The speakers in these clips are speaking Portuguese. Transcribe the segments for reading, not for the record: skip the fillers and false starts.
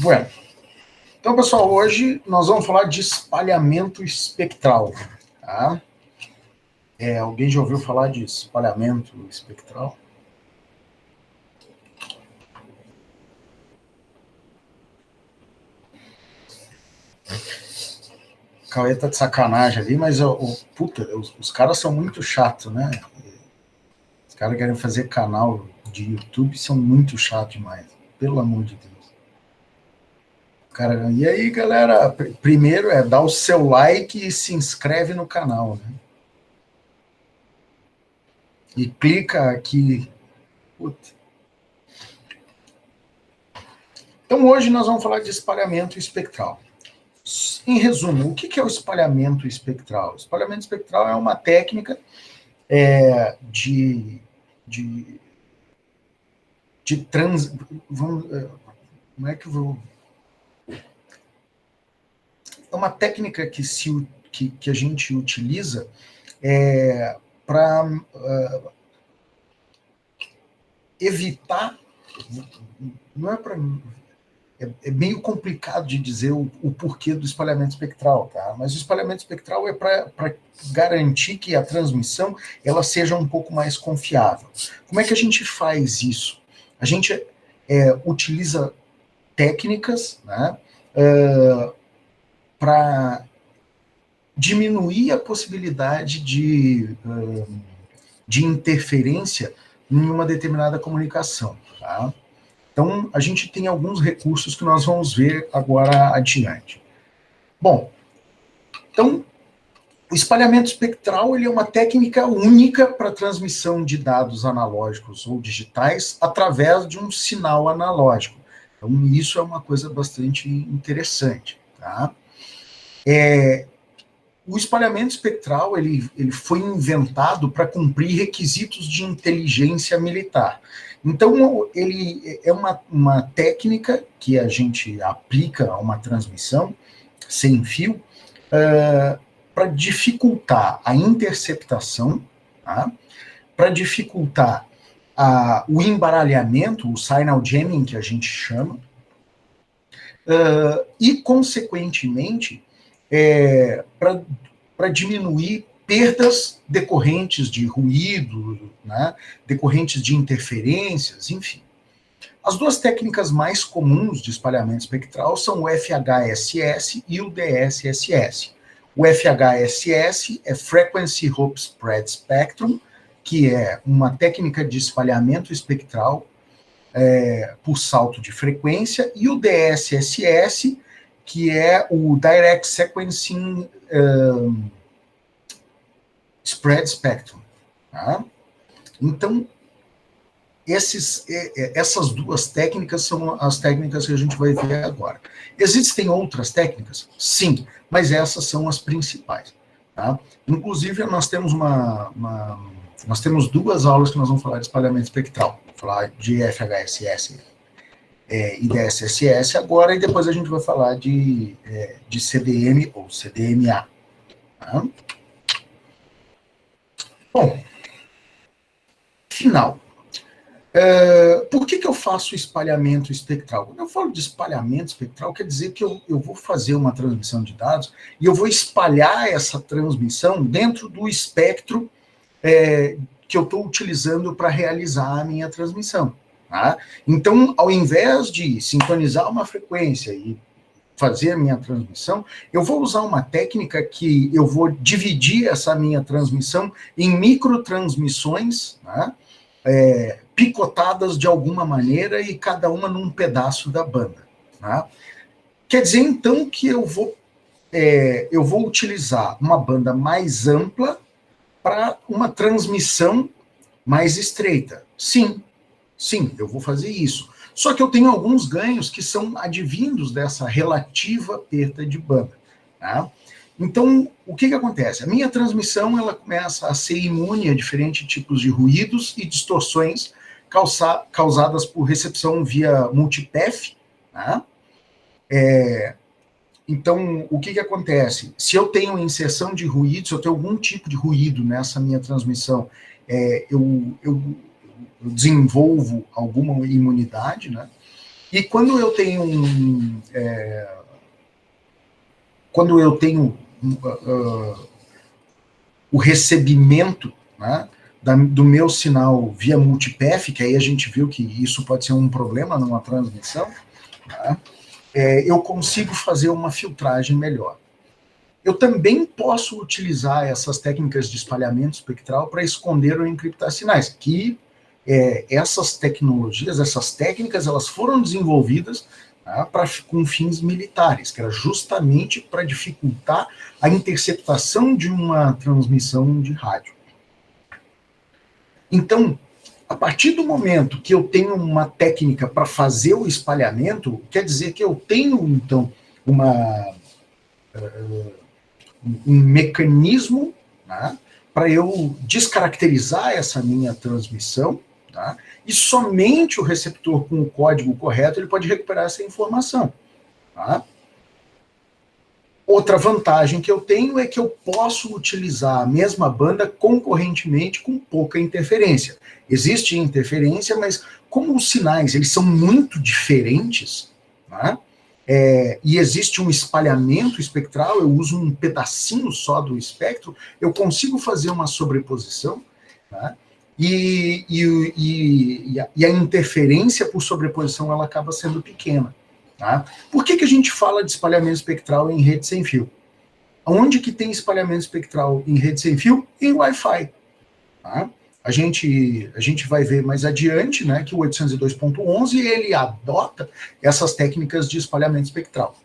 Bueno, então, pessoal, hoje nós vamos falar de espalhamento espectral. Tá? Alguém já ouviu falar de espalhamento espectral? O Cauê tá de sacanagem ali, mas puta, os caras são muito chatos, né? Os caras querem fazer canal de YouTube, são muito chatos demais. Pelo amor de Deus. Cara, e aí, galera, primeiro dar o seu like e se inscreve no canal, né? E clica aqui. Puta. Então, hoje nós vamos falar de espalhamento espectral. Em resumo, o que é o espalhamento espectral? O espalhamento espectral é uma técnica de trans... Como é que eu vou... É uma técnica que a gente utiliza para evitar... Não é para... É meio complicado de dizer o porquê do espalhamento espectral, tá? Mas o espalhamento espectral é para garantir que a transmissão ela seja um pouco mais confiável. Como é que a gente faz isso? A gente utiliza técnicas, né, para diminuir a possibilidade de interferência em uma determinada comunicação, tá? Então, a gente tem alguns recursos que nós vamos ver agora adiante. Bom, então, o espalhamento espectral ele é uma técnica única para transmissão de dados analógicos ou digitais através de um sinal analógico. Então, isso é uma coisa bastante interessante. Tá? O espalhamento espectral ele foi inventado para cumprir requisitos de inteligência militar. Então, ele é uma técnica que a gente aplica a uma transmissão sem fio para dificultar a interceptação, tá? Para dificultar o embaralhamento, o signal jamming, que a gente chama, e, consequentemente, para diminuir perdas decorrentes de ruído, né, decorrentes de interferências, enfim. As duas técnicas mais comuns de espalhamento espectral são o FHSS e o DSSS. O FHSS é Frequency Hope Spread Spectrum, que é uma técnica de espalhamento espectral por salto de frequência, e o DSSS, que é o Direct Sequencing Spread Spectrum. Tá? Então, essas duas técnicas são as técnicas que a gente vai ver agora. Existem outras técnicas? Sim, mas essas são as principais. Tá? Inclusive, nós temos nós temos duas aulas que nós vamos falar de espalhamento espectral. Vou falar de FHSS e DSSS agora, e depois a gente vai falar de CDM ou CDMA. Tá? Bom, final. Por que eu faço espalhamento espectral? Quando eu falo de espalhamento espectral, quer dizer que eu vou fazer uma transmissão de dados e eu vou espalhar essa transmissão dentro do espectro que eu estou utilizando para realizar a minha transmissão. Tá? Então, ao invés de sintonizar uma frequência e fazer a minha transmissão, eu vou usar uma técnica que eu vou dividir essa minha transmissão em microtransmissões, né, picotadas de alguma maneira e cada uma num pedaço da banda. Tá? Quer dizer, então, que eu vou utilizar uma banda mais ampla para uma transmissão mais estreita. Sim, eu vou fazer isso. Só que eu tenho alguns ganhos que são advindos dessa relativa perda de banda. Tá? Então, o que acontece? A minha transmissão ela começa a ser imune a diferentes tipos de ruídos e distorções causadas por recepção via multipath. Tá? Então, o que acontece? Se eu tenho inserção de ruído, se eu tenho algum tipo de ruído nessa minha transmissão, eu desenvolvo alguma imunidade, né? E quando eu tenho o recebimento, né, do meu sinal via multipath, que aí a gente viu que isso pode ser um problema numa transmissão, né, eu consigo fazer uma filtragem melhor. Eu também posso utilizar essas técnicas de espalhamento espectral para esconder ou encriptar sinais, que essas tecnologias, essas técnicas, elas foram desenvolvidas, tá, com fins militares, que era justamente para dificultar a interceptação de uma transmissão de rádio. Então, a partir do momento que eu tenho uma técnica para fazer o espalhamento, quer dizer que eu tenho, então, um mecanismo, né, para eu descaracterizar essa minha transmissão, tá, e somente o receptor com o código correto ele pode recuperar essa informação. Tá? Outra vantagem que eu tenho é que eu posso utilizar a mesma banda concorrentemente com pouca interferência. Existe interferência, mas como os sinais eles são muito diferentes, né, e existe um espalhamento espectral, eu uso um pedacinho só do espectro, eu consigo fazer uma sobreposição, né, e a interferência por sobreposição ela acaba sendo pequena. Tá? Por que a gente fala de espalhamento espectral em rede sem fio? Onde que tem espalhamento espectral em rede sem fio? Em Wi-Fi. Tá? A gente vai ver mais adiante, né, que o 802.11 ele adota essas técnicas de espalhamento espectral.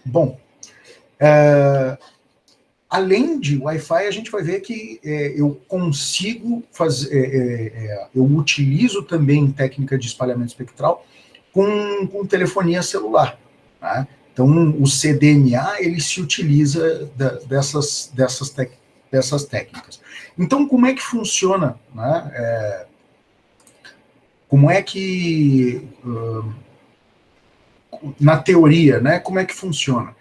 Bom, além de Wi-Fi, a gente vai ver que eu consigo fazer, eu utilizo também técnica de espalhamento espectral com telefonia celular. Tá? Então, o CDMA ele se utiliza dessas técnicas. Então, como é que funciona? Né? Como é que, na teoria, né, como é que funciona?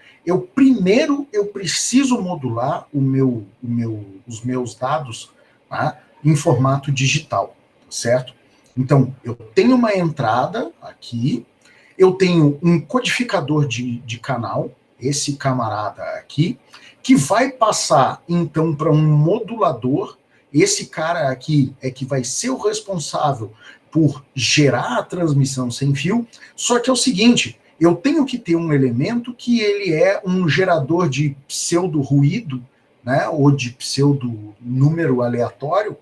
Primeiro eu preciso modular os meus dados, tá, em formato digital, certo? Então, eu tenho uma entrada aqui, eu tenho um codificador de canal, esse camarada aqui, que vai passar, então, para um modulador. Esse cara aqui é que vai ser o responsável por gerar a transmissão sem fio, só que é o seguinte, eu tenho que ter um elemento que ele é um gerador de pseudo-ruído, né, ou de pseudo-número aleatório,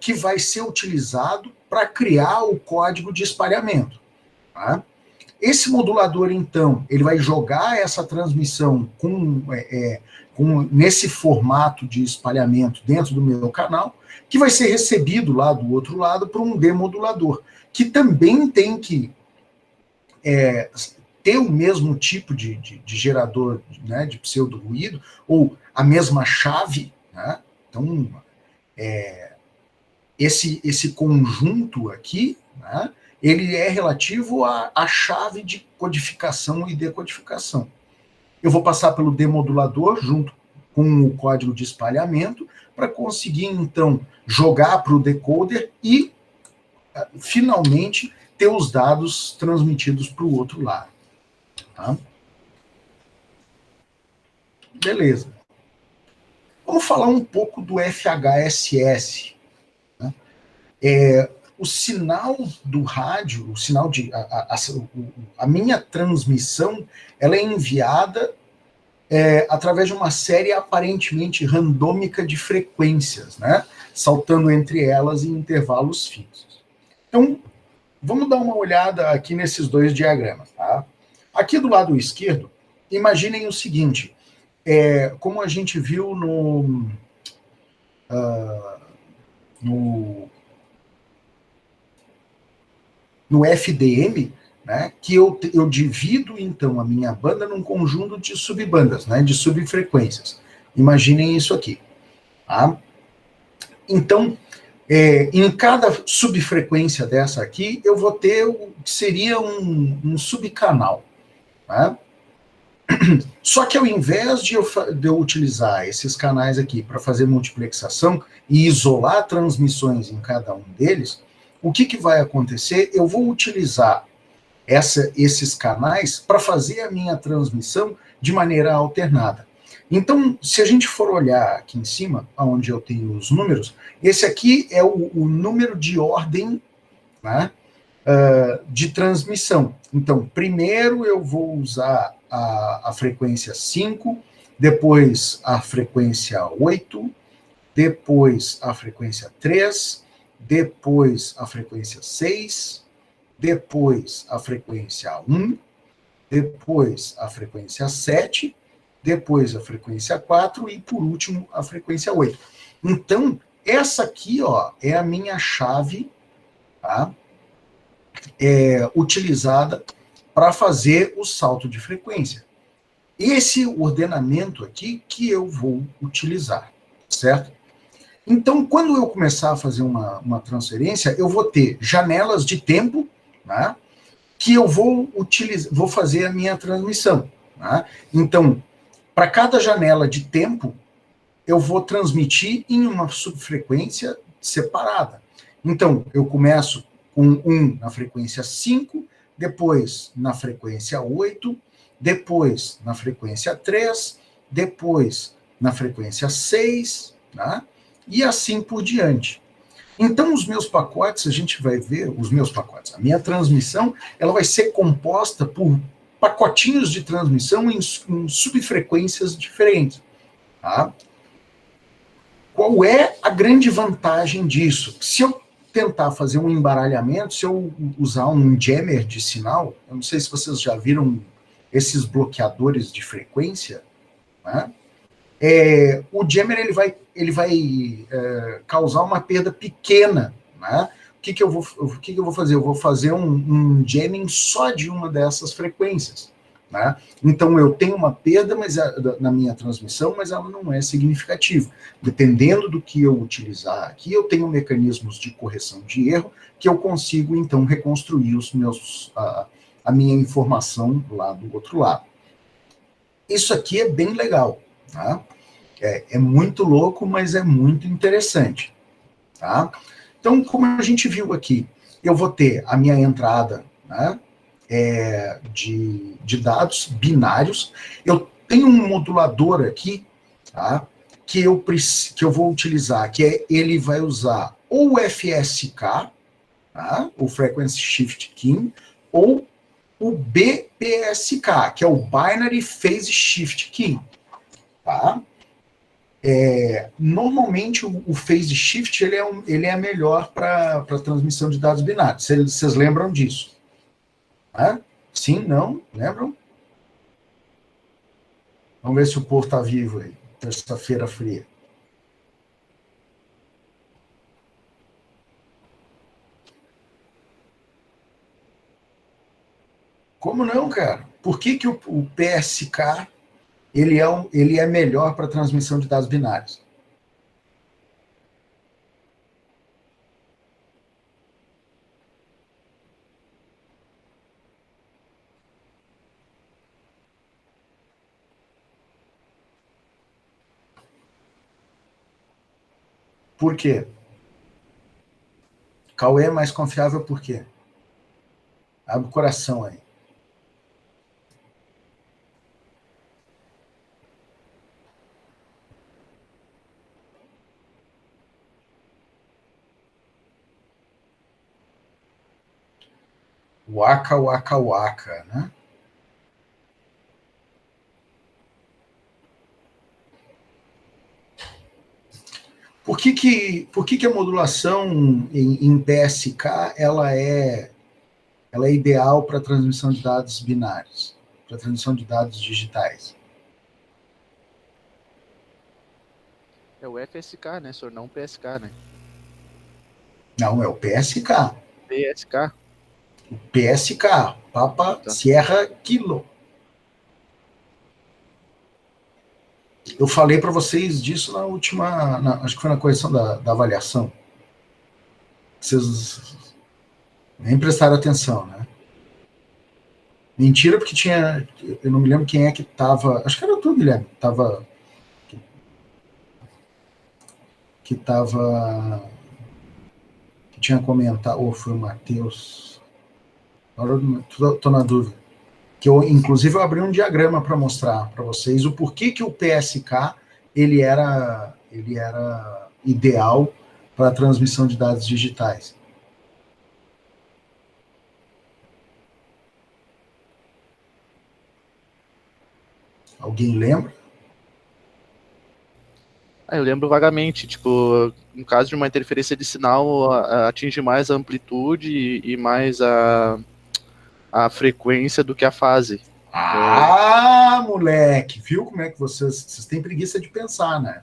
que vai ser utilizado para criar o código de espalhamento. Tá? Esse modulador, então, ele vai jogar essa transmissão nesse formato de espalhamento dentro do meu canal, que vai ser recebido lá do outro lado por um demodulador, que também tem que ter o mesmo tipo de gerador, né, de pseudo-ruído, ou a mesma chave. Né? Então, esse conjunto aqui, né, ele é relativo à chave de codificação e decodificação. Eu vou passar pelo demodulador junto com o código de espalhamento para conseguir, então, jogar para o decoder e, finalmente, ter os dados transmitidos para o outro lado. Tá? Beleza. Vamos falar um pouco do FHSS. Né? O sinal do rádio, o sinal de a minha transmissão, ela é enviada através de uma série aparentemente randômica de frequências, né? Saltando entre elas em intervalos fixos. Então, vamos dar uma olhada aqui nesses dois diagramas. Tá? Aqui do lado esquerdo, imaginem o seguinte, como a gente viu no FDM, né, que eu divido, então, a minha banda num conjunto de subbandas, né, de subfrequências. Imaginem isso aqui. Tá? Então, em cada subfrequência dessa aqui, eu vou ter o que seria um subcanal. Tá? Só que ao invés de eu utilizar esses canais aqui para fazer multiplexação e isolar transmissões em cada um deles, o que vai acontecer? Eu vou utilizar esses canais para fazer a minha transmissão de maneira alternada. Então, se a gente for olhar aqui em cima, onde eu tenho os números, esse aqui é o número de ordem, né, de transmissão. Então, primeiro eu vou usar a frequência 5, depois a frequência 8, depois a frequência 3, depois a frequência 6, depois a frequência 1, depois a frequência 7, depois a frequência 4 e, por último, a frequência 8. Então, essa aqui, ó, é a minha chave, tá? Utilizada para fazer o salto de frequência. Esse ordenamento aqui que eu vou utilizar, certo? Então, quando eu começar a fazer uma transferência, eu vou ter janelas de tempo, né, que eu vou fazer a minha transmissão. Né? Então, para cada janela de tempo, eu vou transmitir em uma subfrequência separada. Então, eu começo com 1 na frequência 5, depois na frequência 8, depois na frequência 3, depois na frequência 6, né? E assim por diante. Então, os meus pacotes, a gente vai ver, a minha transmissão, ela vai ser composta por pacotinhos de transmissão em subfrequências diferentes. Tá? Qual é a grande vantagem disso? Se eu tentar fazer um embaralhamento, se eu usar um jammer de sinal, eu não sei se vocês já viram esses bloqueadores de frequência, né? O jammer ele vai causar uma perda pequena, né? O que eu vou fazer? Eu vou fazer um jamming só de uma dessas frequências, né? Então eu tenho uma perda na minha transmissão, mas ela não é significativa. Dependendo do que eu utilizar aqui, eu tenho mecanismos de correção de erro que eu consigo então reconstruir a minha informação lá do outro lado. Isso aqui é bem legal. Tá? É muito louco, mas é muito interessante. Tá? Então, como a gente viu aqui, eu vou ter a minha entrada, né, de dados binários. Eu tenho um modulador aqui, tá, que eu vou utilizar, ele vai usar ou o FSK, tá, o Frequency Shift Key, ou o BPSK, que é o Binary Phase Shift Key. Tá? Normalmente o phase shift ele é melhor para transmissão de dados binários. Vocês lembram disso? Né? Sim, não? Lembram? Vamos ver se o povo está vivo aí. Terça-feira fria. Como não, cara? Por que o PSK ele é melhor para transmissão de dados binários? Por quê? Cauê é mais confiável por quê? Abre o coração aí. Waka, waka, waka, né? Por que a modulação em PSK ela é ideal para transmissão de dados binários, para transmissão de dados digitais? É o FSK, né, senhor? Não o PSK, né? Não, é o PSK. PSK? O PSK, Papa Tá. Sierra Kilo. Eu falei para vocês disso na última, acho que foi na correção da avaliação. Vocês nem prestaram atenção, né? Mentira, porque tinha, eu não me lembro quem é que estava, acho que era tu, Guilherme, que tinha comentado, ou foi o Matheus, agora estou na dúvida, que eu, inclusive, eu abri um diagrama para mostrar para vocês o porquê que o PSK ele era ideal para a transmissão de dados digitais. Alguém lembra? Eu lembro vagamente, tipo, no caso de uma interferência de sinal, atinge mais a amplitude e mais a frequência do que a fase. Ah, moleque, viu como é que vocês têm preguiça de pensar, né?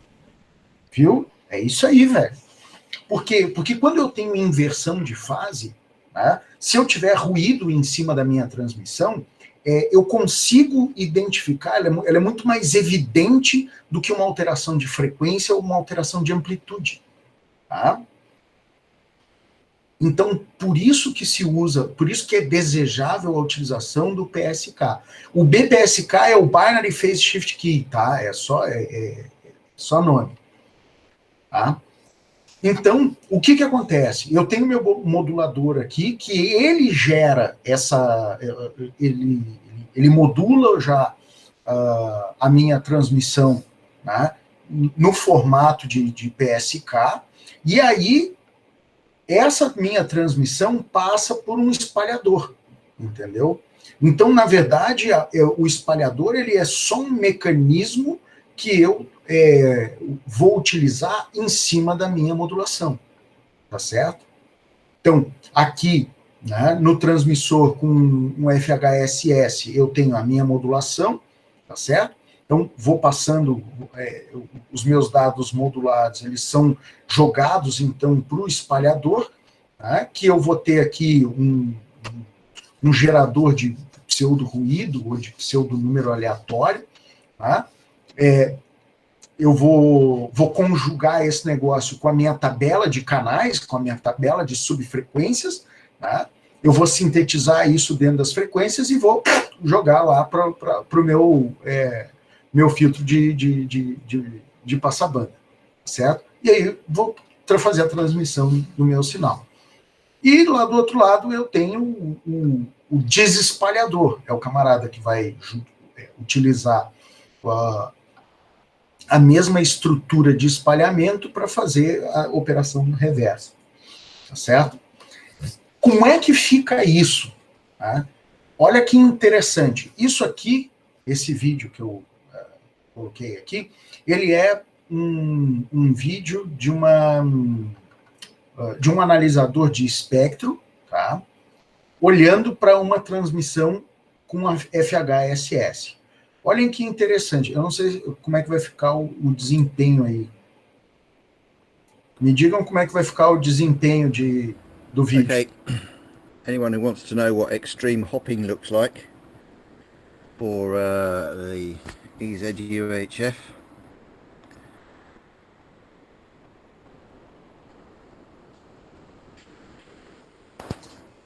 Viu? É isso aí, velho. Por quê? Porque quando eu tenho inversão de fase, né, se eu tiver ruído em cima da minha transmissão, eu consigo identificar, ela é muito mais evidente do que uma alteração de frequência ou uma alteração de amplitude. Tá? Então, por isso que se usa, por isso que é desejável a utilização do PSK. O BPSK é o Binary Phase Shift Key, tá? É só nome. Tá? Então, o que acontece? Eu tenho meu modulador aqui, que ele gera ele modula já a minha transmissão, né, no formato de PSK, e aí essa minha transmissão passa por um espalhador, entendeu? Então, na verdade, o espalhador ele é só um mecanismo que eu vou utilizar em cima da minha modulação, tá certo? Então, aqui, né, no transmissor com um FHSS, eu tenho a minha modulação, tá certo? Então, vou passando, os meus dados modulados, eles são jogados, então, para o espalhador, né, que eu vou ter aqui um gerador de pseudo-ruído ou de pseudo-número aleatório, tá? Eu vou conjugar esse negócio com a minha tabela de canais, com a minha tabela de subfrequências, tá? Eu vou sintetizar isso dentro das frequências e vou jogar lá para o meu filtro de passabanda, certo? E aí vou fazer a transmissão do meu sinal. E lá do outro lado eu tenho o desespalhador, é o camarada que vai utilizar a mesma estrutura de espalhamento para fazer a operação reversa, tá certo? Como é que fica isso? Tá? Olha que interessante. Isso aqui, esse vídeo que eu coloquei aqui, ele é um vídeo de um analisador de espectro, tá? Olhando para uma transmissão com a FHSS. Olhem que interessante. Eu não sei como é que vai ficar o desempenho aí. Me digam como é que vai ficar o desempenho do vídeo. Okay. Anyone who wants to know what extreme hopping looks like for the EZ UHF,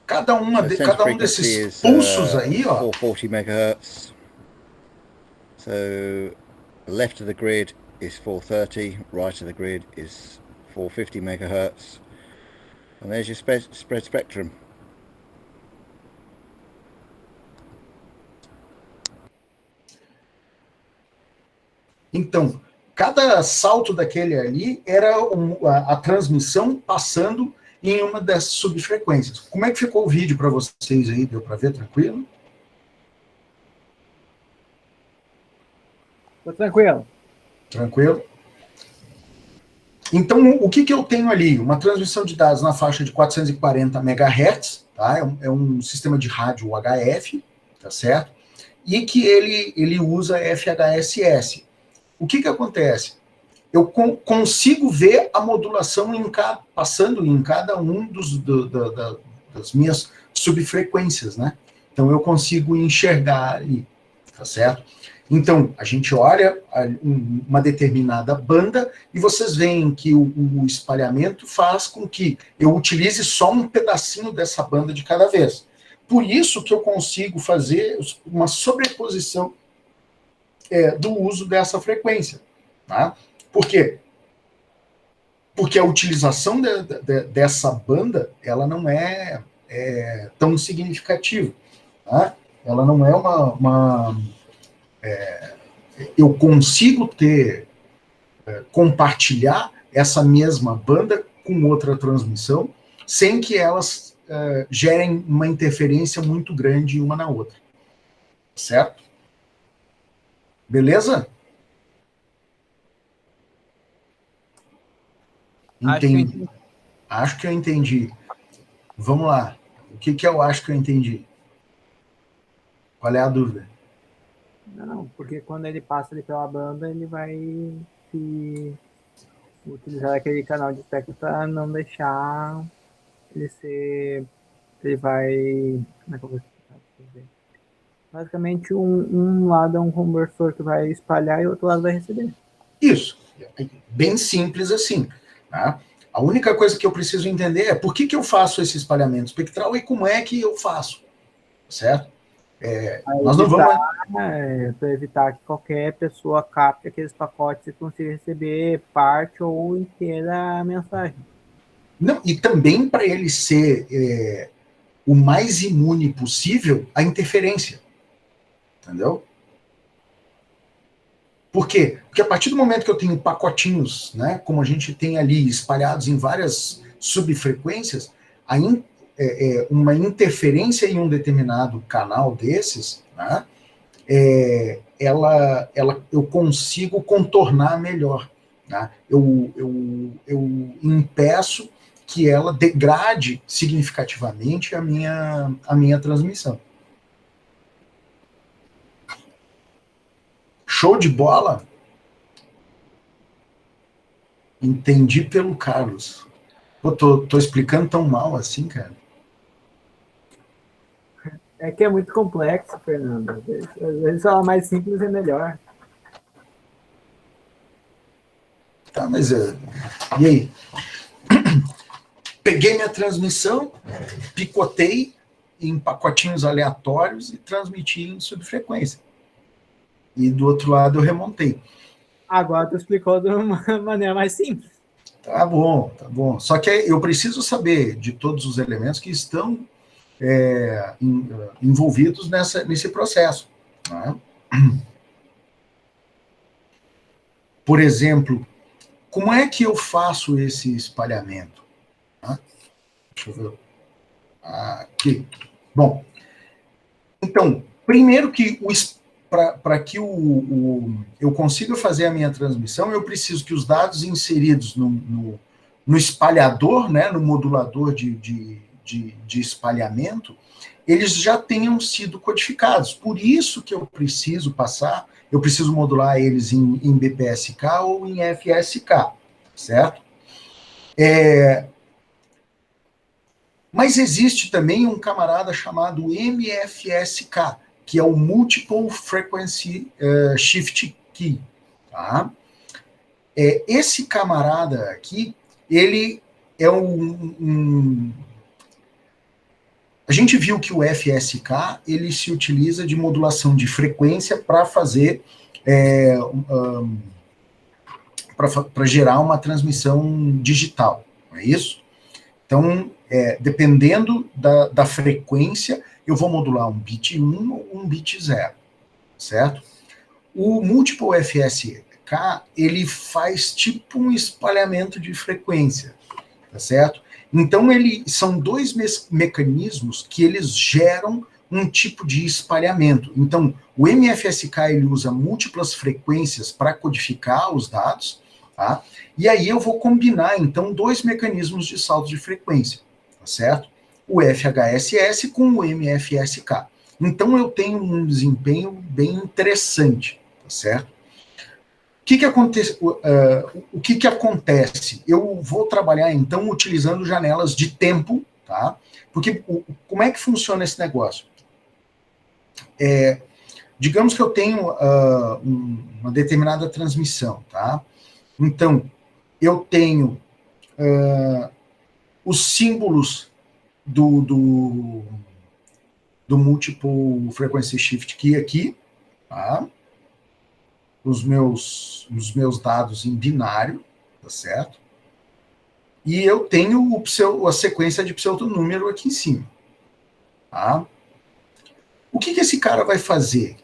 Cada um desses pulsos aí, ó. 440 megahertz. So left of the grid is 430, right of the grid is 450 megahertz, and there's your spread spectrum. Então, cada salto daquele ali era a transmissão passando em uma dessas subfrequências. Como é que ficou o vídeo para vocês aí? Deu para ver tranquilo? Tô tranquilo. Tranquilo? Então, o que eu tenho ali? Uma transmissão de dados na faixa de 440 MHz, tá? É um sistema de rádio UHF, tá certo? E que ele usa FHSS. O que acontece? Eu consigo ver a modulação passando em cada um das minhas subfrequências, né? Então, eu consigo enxergar ali, tá certo? Então, a gente olha uma determinada banda e vocês veem que o espalhamento faz com que eu utilize só um pedacinho dessa banda de cada vez. Por isso que eu consigo fazer uma sobreposição do uso dessa frequência. Tá? Por quê? porque a utilização dessa banda, ela não é tão significativa, tá? Ela não é eu consigo compartilhar essa mesma banda com outra transmissão, sem que elas gerem uma interferência muito grande uma na outra. Certo? Beleza? Entendi. Acho que eu entendi. Vamos lá. O que eu acho que eu entendi? Qual é a dúvida? Não, porque quando ele passa ali pela banda, ele vai utilizar aquele canal de espectro para não deixar ele ser... Ele vai... Como é que eu vou explicar? Basicamente, um lado é um conversor que vai espalhar e o outro lado vai receber. Isso. Bem simples assim. Tá? A única coisa que eu preciso entender é por que eu faço esse espalhamento espectral e como é que eu faço. Certo? Nós não vamos... para evitar que qualquer pessoa capte aqueles pacotes e consiga receber parte ou inteira a mensagem. Não, e também para ele ser o mais imune possível à interferência. Entendeu? Por quê? Porque a partir do momento que eu tenho pacotinhos, né, como a gente tem ali espalhados em várias subfrequências, uma interferência em um determinado canal desses, né, eu consigo contornar melhor. Né? Eu impeço que ela degrade significativamente a minha transmissão. Show de bola? Entendi pelo Carlos. Pô, tô explicando tão mal assim, cara. É que é muito complexo, Fernando. Às vezes falar mais simples é melhor. Tá, mas e aí? Peguei minha transmissão, picotei em pacotinhos aleatórios e transmiti em subfrequência. E do outro lado eu remontei. Agora tu explicou de uma maneira mais simples. Tá bom, tá bom. Só que eu preciso saber de todos os elementos que estão envolvidos nesse processo. Né? Por exemplo, como é que eu faço esse espalhamento? Tá? Deixa eu ver. Aqui. Bom, então, primeiro que para que eu consiga fazer a minha transmissão, eu preciso que os dados inseridos no espalhador, né, no modulador de espalhamento, eles já tenham sido codificados. Por isso que eu preciso modular eles em BPSK ou em FSK, certo? Mas existe também um camarada chamado MFSK, que é o Multiple Frequency Shift Key. Tá? Esse camarada aqui, ele é A gente viu que o FSK, ele se utiliza de modulação de frequência para fazer... para gerar uma transmissão digital, não é isso? Então, dependendo da frequência, eu vou modular um bit 1 ou um bit 0, certo? O Multiple FSK, ele faz tipo um espalhamento de frequência, tá certo? Então, são dois mecanismos que eles geram um tipo de espalhamento. Então, o MFSK, ele usa múltiplas frequências para codificar os dados, tá? E aí eu vou combinar, então, dois mecanismos de salto de frequência, tá certo? O FHSS com o MFSK. Então, eu tenho um desempenho bem interessante, tá certo? O que acontece? Eu vou trabalhar, então, utilizando janelas de tempo, tá? Porque como é que funciona esse negócio? Digamos que eu tenho uma determinada transmissão, tá? Então, eu tenho os símbolos do Multiple Frequency Shift Key aqui, tá? Os meus dados em binário, tá certo? e eu tenho a sequência de pseudonúmero aqui em cima. Tá? O que esse cara vai fazer?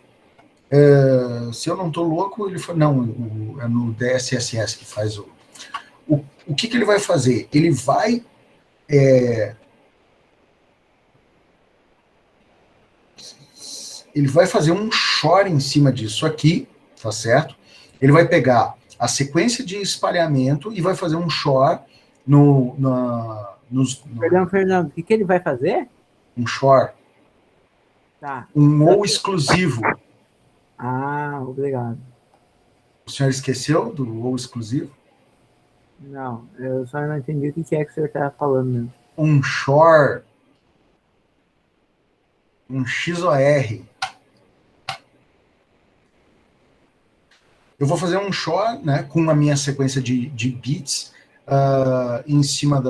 Se eu não estou louco, ele fala, não, é no DSSS que faz o que ele vai fazer? Ele vai fazer um short em cima disso aqui, tá certo? Ele vai pegar a sequência de espalhamento e vai fazer um short Perdão, Fernando, o que ele vai fazer? Um short. Tá. Um ou exclusivo. Ah, obrigado. O senhor esqueceu do ou exclusivo? Não, eu só não entendi o que é que o senhor estava falando mesmo. Um short. Um XOR. Eu vou fazer um short, né, com a minha sequência de bits em cima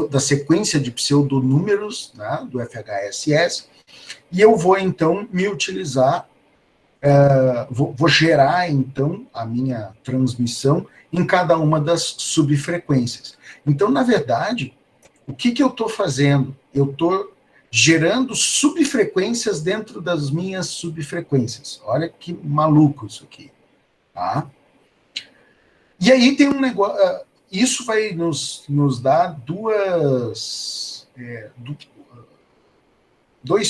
da sequência de pseudonúmeros, né, do FHSS, e eu vou, então, me utilizar, vou gerar, então, a minha transmissão em cada uma das subfrequências. Então, na verdade, o que eu estou fazendo? Eu estou gerando subfrequências dentro das minhas subfrequências. Olha que maluco isso aqui. Tá? E aí tem um negócio... Isso vai nos dar dois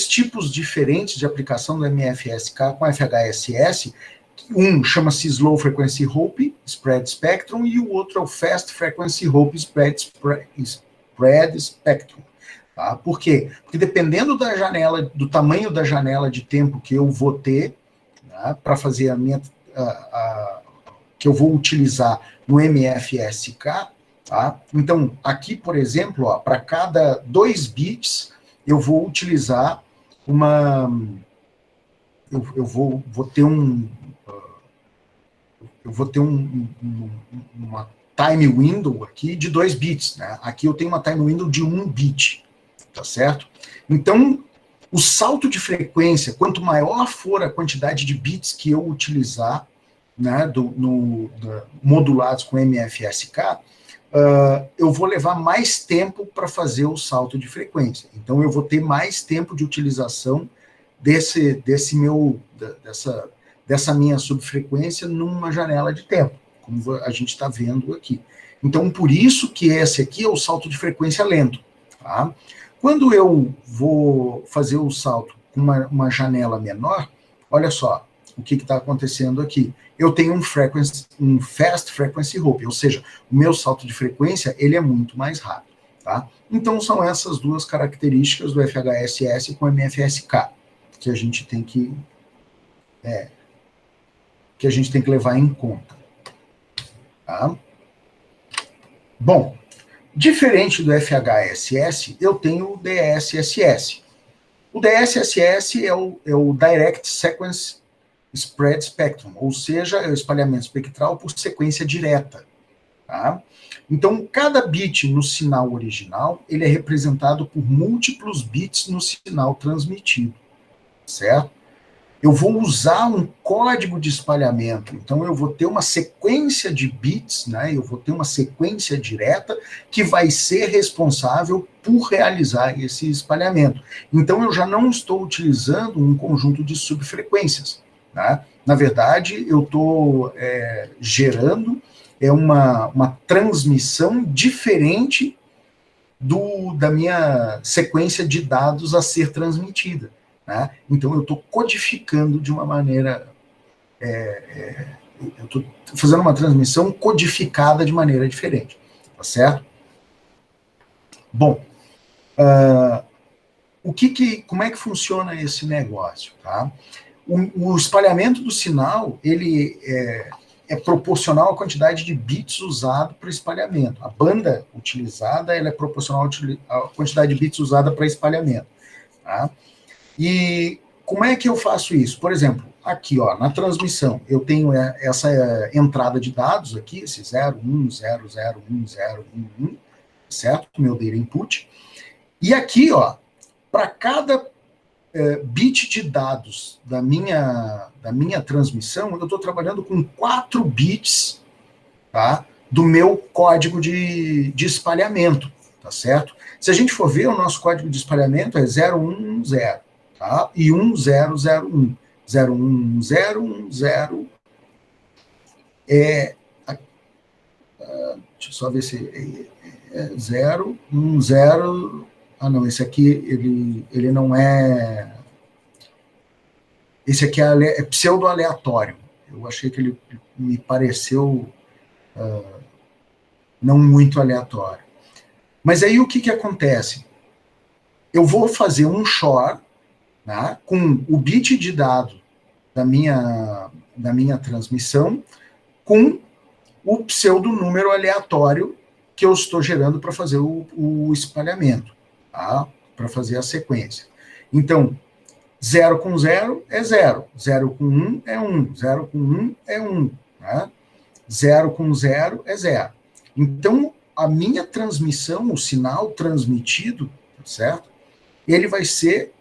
tipos diferentes de aplicação do MFSK com FHSS. Um chama-se Slow Frequency Hope Spread Spectrum e o outro é o Fast Frequency Hope Spread Spectrum. Tá? Por quê? Porque dependendo do tamanho da janela de tempo que eu vou ter, né, para fazer que eu vou utilizar no MFSK, tá? Então, aqui, por exemplo, para cada 2 bits, eu vou utilizar uma... Eu vou ter uma time window aqui de 2 bits. Né? Aqui eu tenho uma time window de 1 bit. Tá certo? Então, o salto de frequência, quanto maior for a quantidade de bits que eu utilizar, né, modulados com MFSK, eu vou levar mais tempo para fazer o salto de frequência. Então, eu vou ter mais tempo de utilização dessa minha subfrequência numa janela de tempo, como a gente está vendo aqui. Então, por isso que esse aqui é o salto de frequência lento. Tá? Quando eu vou fazer o salto com uma janela menor, olha só o que está acontecendo aqui. Eu tenho um Fast Frequency Hope, ou seja, o meu salto de frequência ele é muito mais rápido. Tá? Então, são essas duas características do FHSS com MFSK que a gente tem que levar em conta. Tá? Bom, diferente do FHSS, eu tenho o DSSS. O DSSS é o Direct Sequence Spread Spectrum, ou seja, é o espalhamento espectral por sequência direta. Tá? Então, cada bit no sinal original, ele é representado por múltiplos bits no sinal transmitido. Certo? Eu vou usar um código de espalhamento, então eu vou ter uma sequência de bits, né? Eu vou ter uma sequência direta que vai ser responsável por realizar esse espalhamento. Então eu já não estou utilizando um conjunto de subfrequências. Né? Na verdade, eu estou gerando uma transmissão diferente da minha sequência de dados a ser transmitida. Né? Então, eu estou codificando de uma maneira... eu estou fazendo uma transmissão codificada de maneira diferente. Tá certo? Bom, como é que funciona esse negócio? Tá? O espalhamento do sinal, ele é proporcional à quantidade de bits usado para espalhamento. A banda utilizada ela é proporcional à quantidade de bits usada para espalhamento. Tá? E como é que eu faço isso? Por exemplo, aqui ó, na transmissão, eu tenho essa entrada de dados aqui, esse 0, 1, 0, 0, 1, 0, 1, 1, certo? Meu data input. E aqui, ó, para cada bit de dados da minha transmissão, eu estou trabalhando com 4 bits, tá? do meu código de espalhamento, tá certo? Se a gente for ver, o nosso código de espalhamento é 0110, tá? E 1001. 01010 é, deixa eu só ver se é 010. Ah, não, esse aqui ele não é. Esse aqui é pseudo-aleatório. Eu achei que ele me pareceu não muito aleatório. Mas aí o que acontece? Eu vou fazer um XOR, né, com o bit de dado da minha transmissão com o pseudonúmero aleatório que eu estou gerando para fazer o espalhamento, tá? Para fazer a sequência. Então, 0 com 0 é 0, 0 com 1 é 1, 0 com 1 é 1, né? 0 com 0 é 0. Então, a minha transmissão, o sinal transmitido, certo? Ele vai ser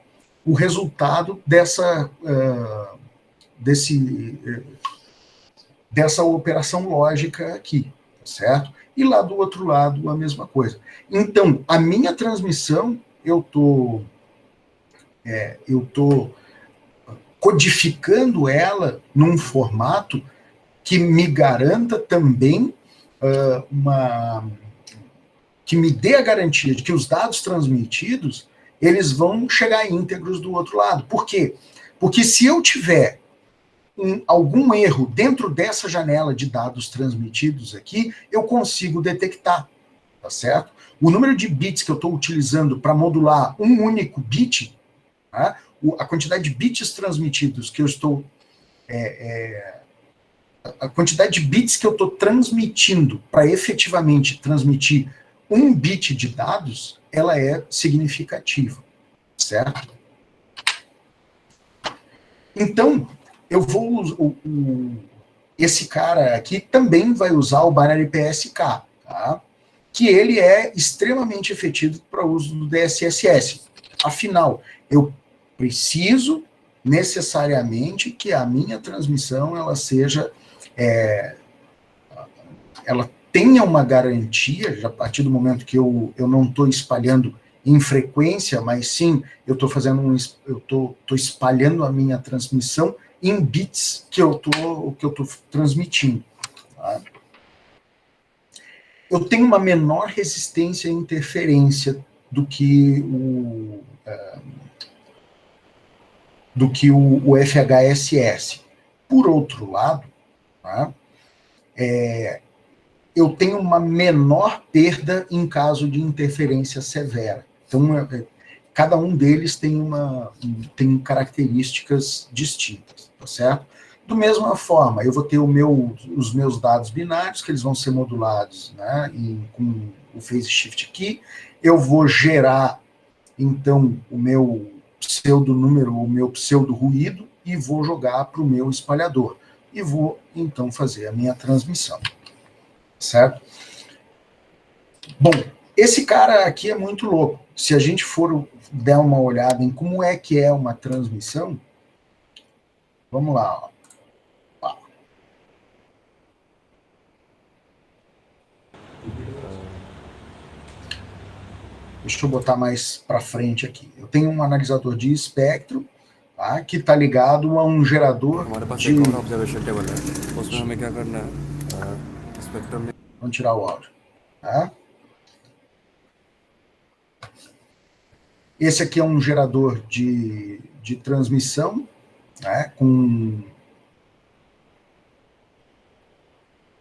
o resultado dessa operação lógica aqui, certo? E lá do outro lado, a mesma coisa. Então, a minha transmissão, eu tô codificando ela num formato que me garanta também que me dê a garantia de que os dados transmitidos eles vão chegar íntegros do outro lado. Por quê? Porque se eu tiver algum erro dentro dessa janela de dados transmitidos aqui, eu consigo detectar, tá certo? O número de bits que eu estou utilizando para modular um único bit, tá? A quantidade de bits transmitidos que eu estou a quantidade de bits que eu estou transmitindo para efetivamente transmitir um bit de dados, ela é significativa, certo? Então, eu vou esse cara aqui também vai usar o Binary PSK, tá? Que ele é extremamente efetivo para o uso do DSSS. Afinal, eu preciso necessariamente que a minha transmissão ela seja ela tenha uma garantia, já a partir do momento que eu não estou espalhando em frequência, mas sim eu estou fazendo eu tô espalhando a minha transmissão em bits que eu tô transmitindo. Tá? Eu tenho uma menor resistência à interferência do que o FHSS. Por outro lado, tá? Eu tenho uma menor perda em caso de interferência severa. Então, cada um deles tem características distintas, tá certo? Da mesma forma, eu vou ter os meus dados binários, que eles vão ser modulados, né, com o phase shift key. Eu vou gerar, então, o meu pseudonúmero, o meu pseudo-ruído, e vou jogar para o meu espalhador. E vou, então, fazer a minha transmissão. Certo? Bom, esse cara aqui é muito louco. Se a gente for der uma olhada em como é que é uma transmissão, vamos lá. Ó. Deixa eu botar mais para frente aqui. Eu tenho um analisador de espectro, tá, que está ligado a um gerador de... Vamos tirar o áudio. Tá? Esse aqui é um gerador de transmissão, né, com...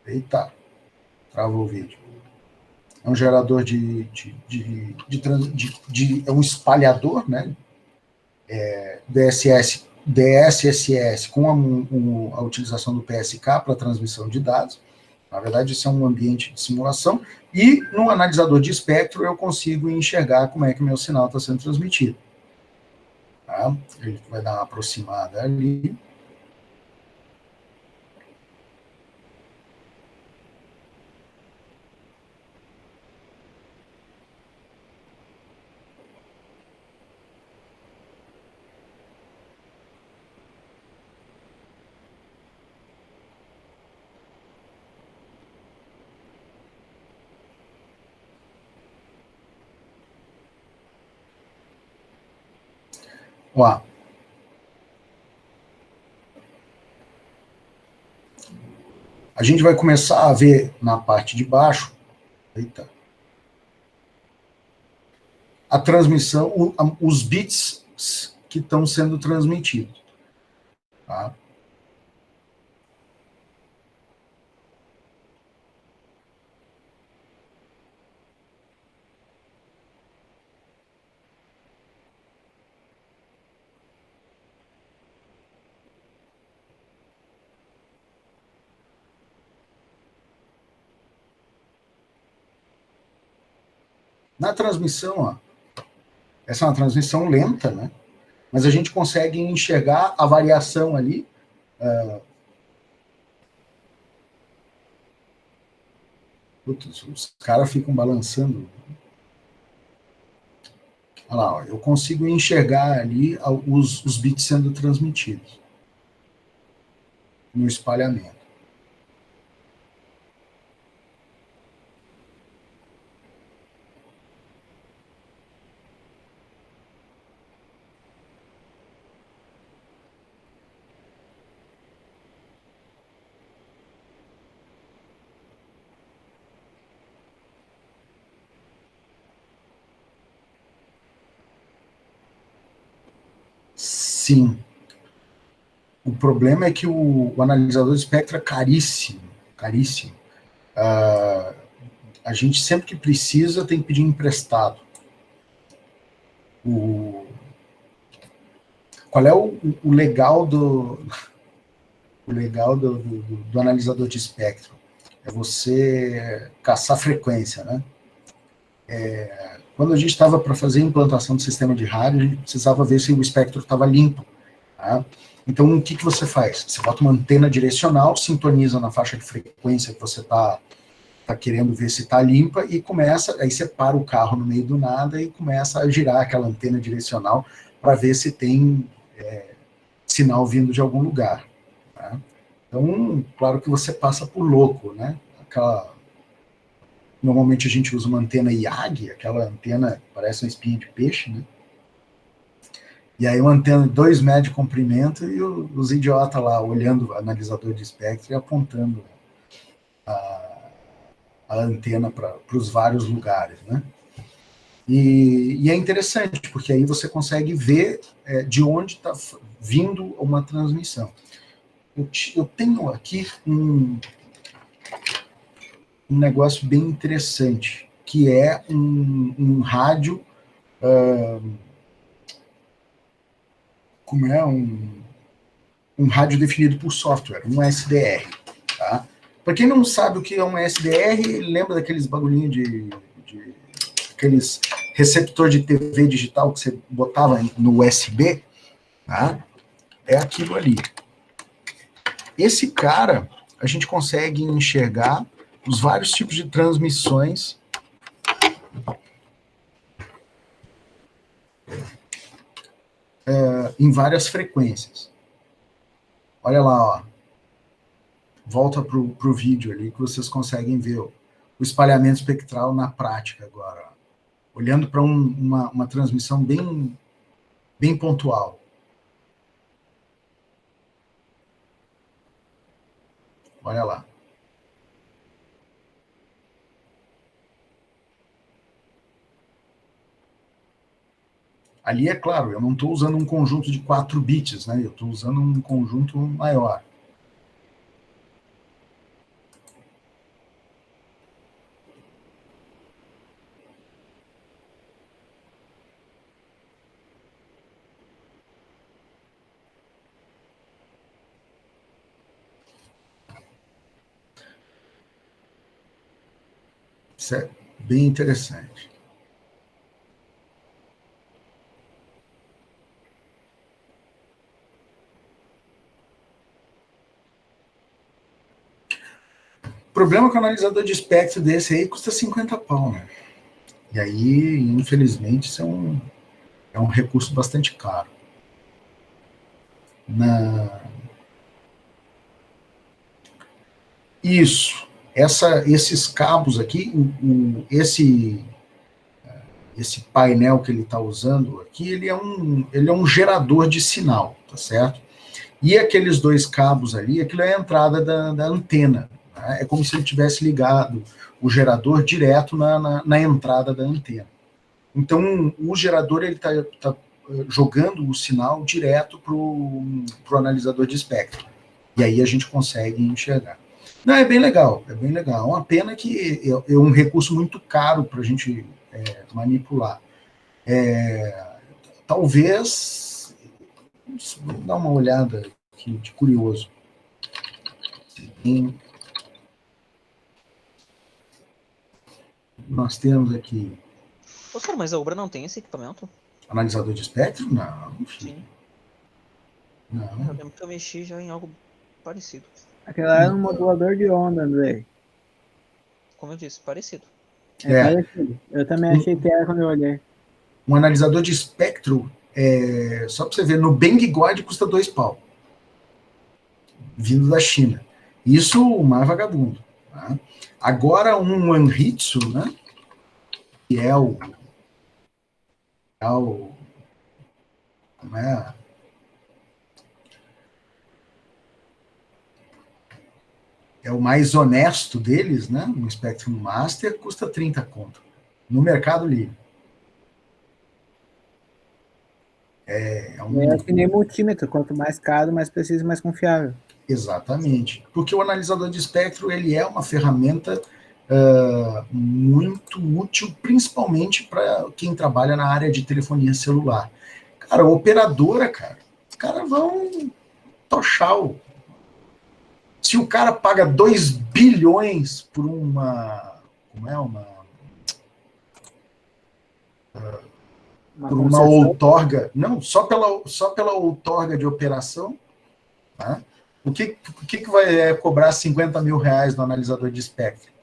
Eita, travou o vídeo. É um gerador é um espalhador, né? DSSS com a utilização do PSK para transmissão de dados. Na verdade, isso é um ambiente de simulação. E no analisador de espectro eu consigo enxergar como é que o meu sinal está sendo transmitido. Tá? Ele vai dar uma aproximada ali. Ó, a gente vai começar a ver na parte de baixo, eita, a transmissão, os bits que estão sendo transmitidos. Tá? Na transmissão, ó, essa é uma transmissão lenta, né? Mas a gente consegue enxergar a variação ali. Os caras ficam balançando. Olha lá, ó, eu consigo enxergar ali os bits sendo transmitidos no espalhamento. Sim. O problema é que o analisador de espectro é caríssimo, caríssimo. A gente sempre que precisa tem que pedir emprestado. Qual é o legal do analisador de espectro? É você caçar frequência, né? Quando a gente estava para fazer a implantação do sistema de rádio, a gente precisava ver se o espectro estava limpo. Tá? Então, o que você faz? Você bota uma antena direcional, sintoniza na faixa de frequência que você está querendo ver se está limpa e começa, aí você para o carro no meio do nada e começa a girar aquela antena direcional para ver se tem sinal vindo de algum lugar. Tá? Então, claro que você passa por louco, né? Normalmente a gente usa uma antena IAG, aquela antena que parece uma espinha de peixe, né? E aí uma antena de 2 metros de comprimento e os idiotas lá olhando o analisador de espectro e apontando a antena para os vários lugares, né? E é interessante, porque aí você consegue ver de onde está vindo uma transmissão. Eu tenho aqui um negócio bem interessante, que é um rádio, como é um rádio definido por software, um SDR. Tá? Para quem não sabe o que é um SDR, lembra daqueles bagulhinhos aqueles receptor de TV digital que você botava no USB? Tá? É aquilo ali. Esse cara, a gente consegue enxergar os vários tipos de transmissões em várias frequências. Olha lá, ó. Volta para o vídeo ali que vocês conseguem ver o espalhamento espectral na prática agora. Ó. Olhando para uma transmissão bem pontual. Olha lá. Ali, é claro, eu não estou usando um conjunto de 4 bits, né? Eu estou usando um conjunto maior. Isso é bem interessante. O problema com o analisador de espectro desse aí custa 50 pau, né? E aí, infelizmente, isso é um recurso bastante caro. Isso. Esses cabos aqui, esse painel que ele está usando aqui, ele é um gerador de sinal, tá certo? E aqueles dois cabos ali, aquilo é a entrada da antena. Né? É como se ele tivesse ligado o gerador direto na entrada da antena. Então, o gerador ele tá jogando o sinal direto para o analisador de espectro. E aí a gente consegue enxergar. Não, é bem legal, é bem legal. É uma pena que é um recurso muito caro para a gente manipular. Talvez, vou dar uma olhada aqui de curioso. Nós temos aqui... Ô, senhor, mas a Ubra não tem esse equipamento? Analisador de espectro? Não, enfim. Sim. Não. Eu lembro que eu mexi já em algo parecido. Aquela era um modulador de onda, Andrei. Como eu disse, parecido. Parecido. Eu também achei que era quando eu olhei. Um analisador de espectro, só para você ver, no Banggood custa 2 pau. Vindo da China. Isso o mais vagabundo. Tá? Agora um Anritsu, né? Que é o como é? É o mais honesto deles, né? Um Spectrum Master custa 30 conto. No Mercado Livre. É que nem multímetro. Quanto mais caro, mais preciso e mais confiável. Exatamente. Porque o analisador de espectro ele é uma ferramenta muito útil, principalmente para quem trabalha na área de telefonia celular. Cara, operadora, cara, os caras vão tochar o... Se o cara paga 2 bilhões por uma... Como é? Por uma outorga... Não, só pela outorga de operação, tá? O que vai cobrar 50 mil reais no analisador de espectro?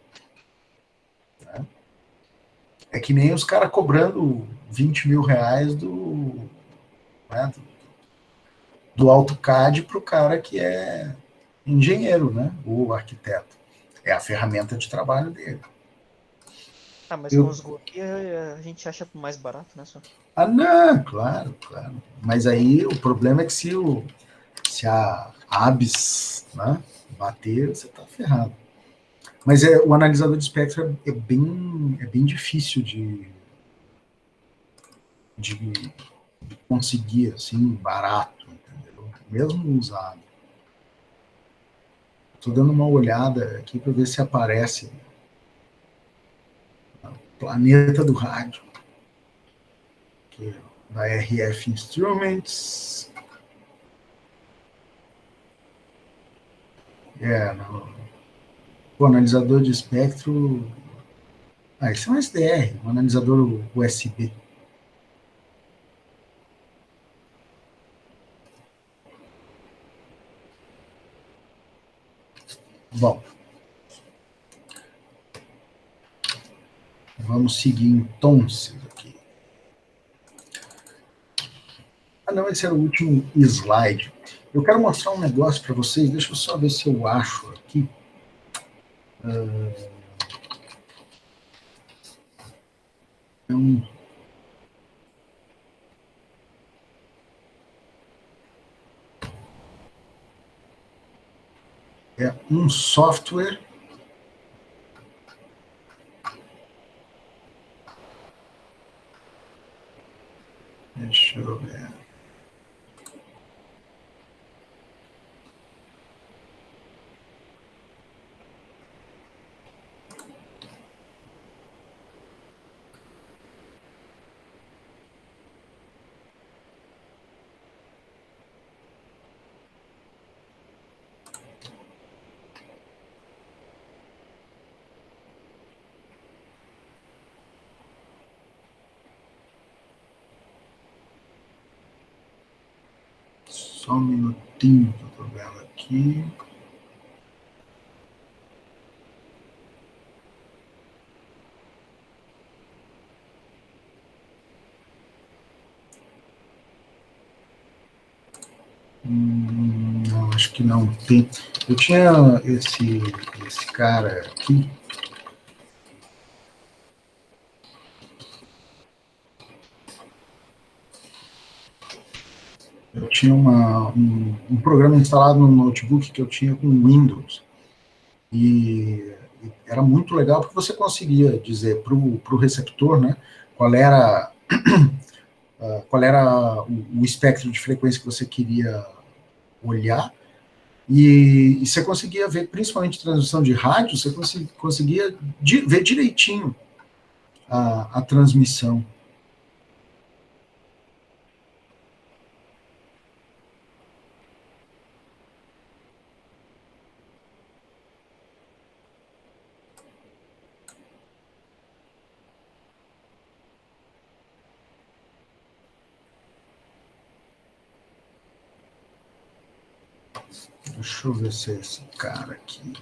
É que nem os caras cobrando 20 mil reais do AutoCAD para o cara que é engenheiro, né? Ou arquiteto. É a ferramenta de trabalho dele. Ah, mas com os GUI a gente acha mais barato, né, senhor? Ah, não, claro. Mas aí o problema é que se a ABS, né, bater, você está ferrado. Mas o analisador de espectro é bem difícil de conseguir, assim, barato, entendeu? Mesmo usado. Estou dando uma olhada aqui para ver se aparece o Planeta do Rádio, aqui, da RF Instruments. O analisador de espectro... esse é um SDR, um analisador USB. Bom, vamos seguir em tons aqui. Não, esse era o último slide. Eu quero mostrar um negócio para vocês, deixa eu só ver se eu acho aqui. É um software deixa eu ver. Só um minutinho que eu estou vendo aqui. Não, acho que não tem. Eu tinha esse cara aqui. Eu tinha um programa instalado no notebook que eu tinha com Windows. E era muito legal porque você conseguia dizer para o receptor, né, qual era, o espectro de frequência que você queria olhar, e você conseguia ver, principalmente transmissão de rádio, você conseguia ver direitinho a transmissão. Deixa eu ver se é esse cara aqui.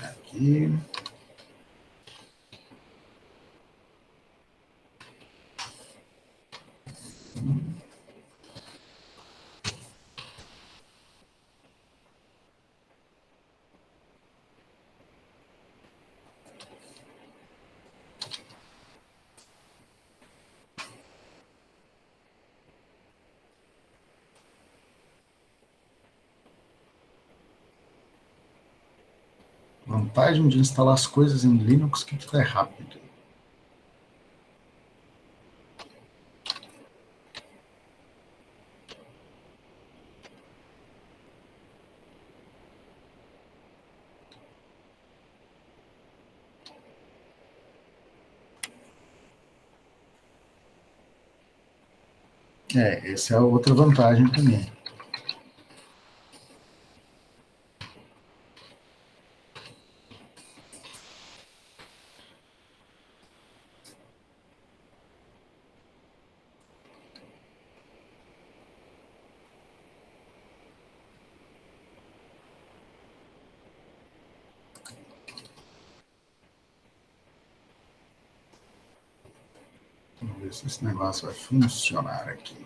Aqui. Vantagem de instalar as coisas em Linux que tudo é rápido. Essa é a outra vantagem também. Vamos ver se esse negócio vai funcionar aqui.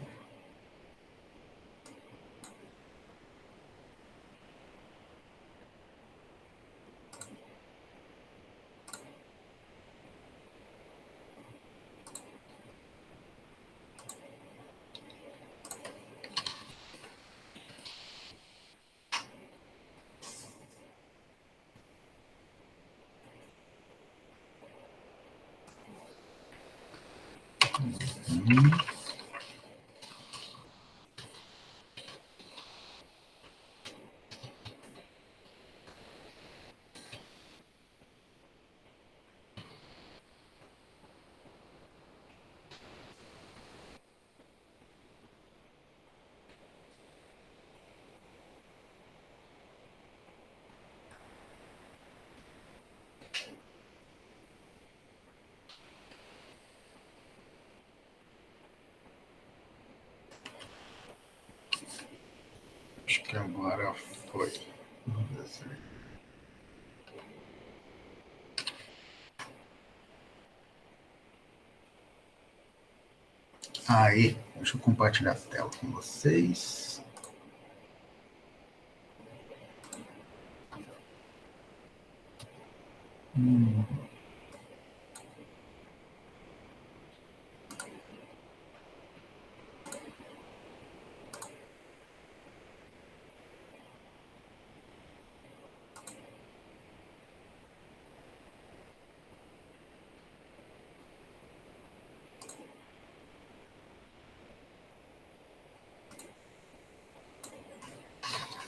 Acho que agora foi. Vamos ver se... Aí, deixa eu compartilhar a tela com vocês.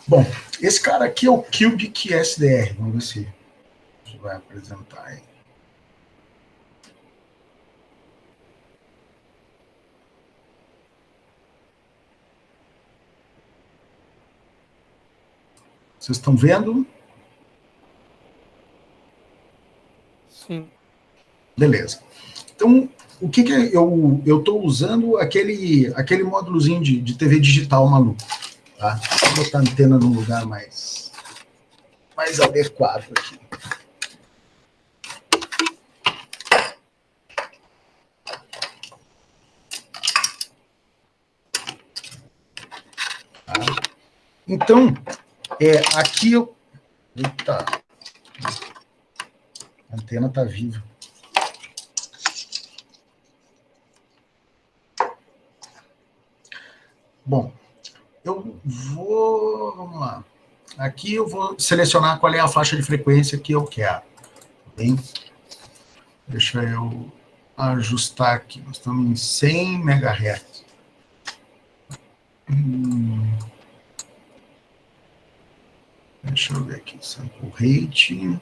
Bom, esse cara aqui é o Cubic SDR. Vamos ver se a gente vai apresentar aí. Vocês estão vendo? Sim. Beleza. Então, o que eu estou usando aquele módulozinho de TV digital maluco. Tá? Vou botar a antena num lugar mais adequado aqui. Tá? Então, aqui eu... Eita, a antena está viva. Bom, vamos lá. Aqui eu vou selecionar qual é a faixa de frequência que eu quero. Bem, deixa eu ajustar aqui. Nós estamos em 100 MHz. Deixa eu ver aqui. Sample rate.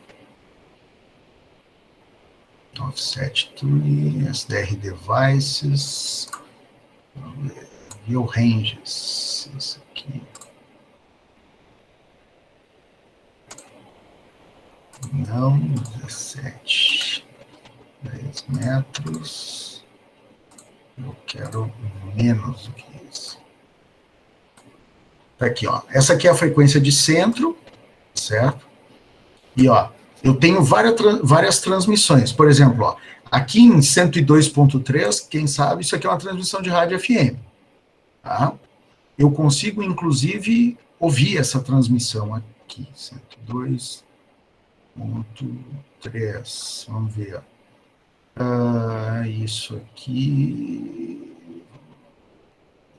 Offset tree, SDR devices. Vamos ver. View ranges. Isso aqui. Não, 17. 10 metros. Eu quero menos do que isso. Tá aqui, ó. Essa aqui é a frequência de centro, certo? E, ó, eu tenho várias transmissões. Por exemplo, ó, aqui em 102.3, quem sabe, isso aqui é uma transmissão de rádio FM. Tá? Eu consigo, inclusive, ouvir essa transmissão aqui. 102.3. Vamos ver. Isso aqui...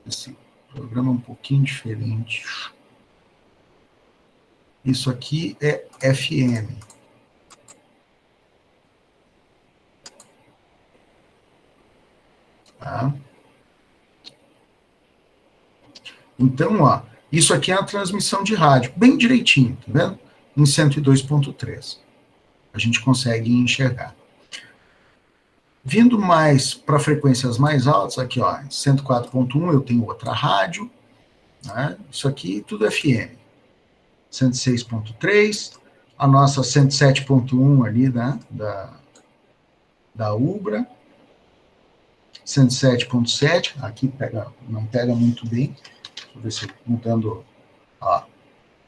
Esse programa é um pouquinho diferente. Isso aqui é FM. Tá? Então, ó, isso aqui é a transmissão de rádio, bem direitinho, tá vendo? Em 102.3. A gente consegue enxergar. Vindo mais para frequências mais altas, aqui, ó, 104.1 eu tenho outra rádio, né? Isso aqui tudo FM. 106.3, a nossa 107.1 ali, né, da Ubra, 107.7, aqui não pega muito bem, deixa eu ver se mudando, ó,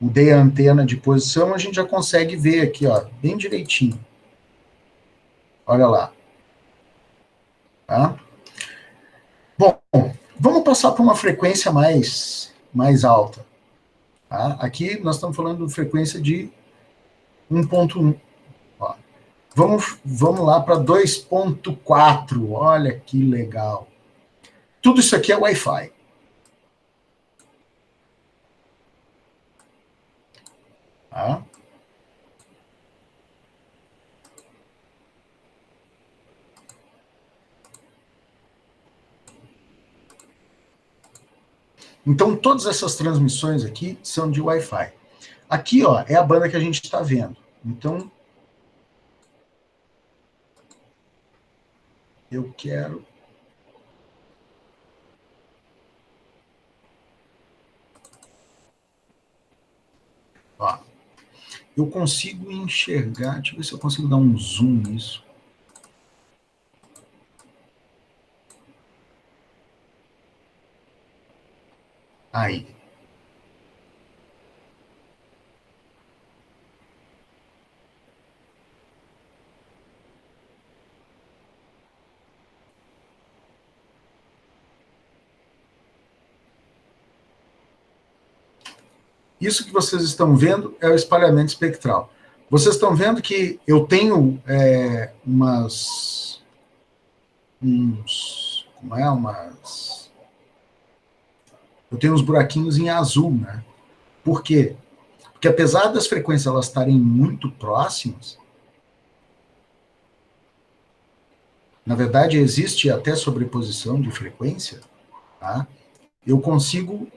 mudei a antena de posição, a gente já consegue ver aqui, ó, bem direitinho, olha lá, tá? Bom, vamos passar para uma frequência mais alta. Tá? Aqui nós estamos falando de frequência de 1.1. Vamos lá para 2.4. Olha que legal. Tudo isso aqui é Wi-Fi. Tá? Então, todas essas transmissões aqui são de Wi-Fi. Aqui, ó, é a banda que a gente está vendo. Então, eu quero... Ó, eu consigo enxergar... Deixa eu ver se eu consigo dar um zoom nisso. Aí. Isso que vocês estão vendo é o espalhamento espectral. Vocês estão vendo que eu tenho eu tenho uns buraquinhos em azul, né? Por quê? Porque apesar das frequências elas estarem muito próximas, na verdade existe até sobreposição de frequência, tá? Eu consigo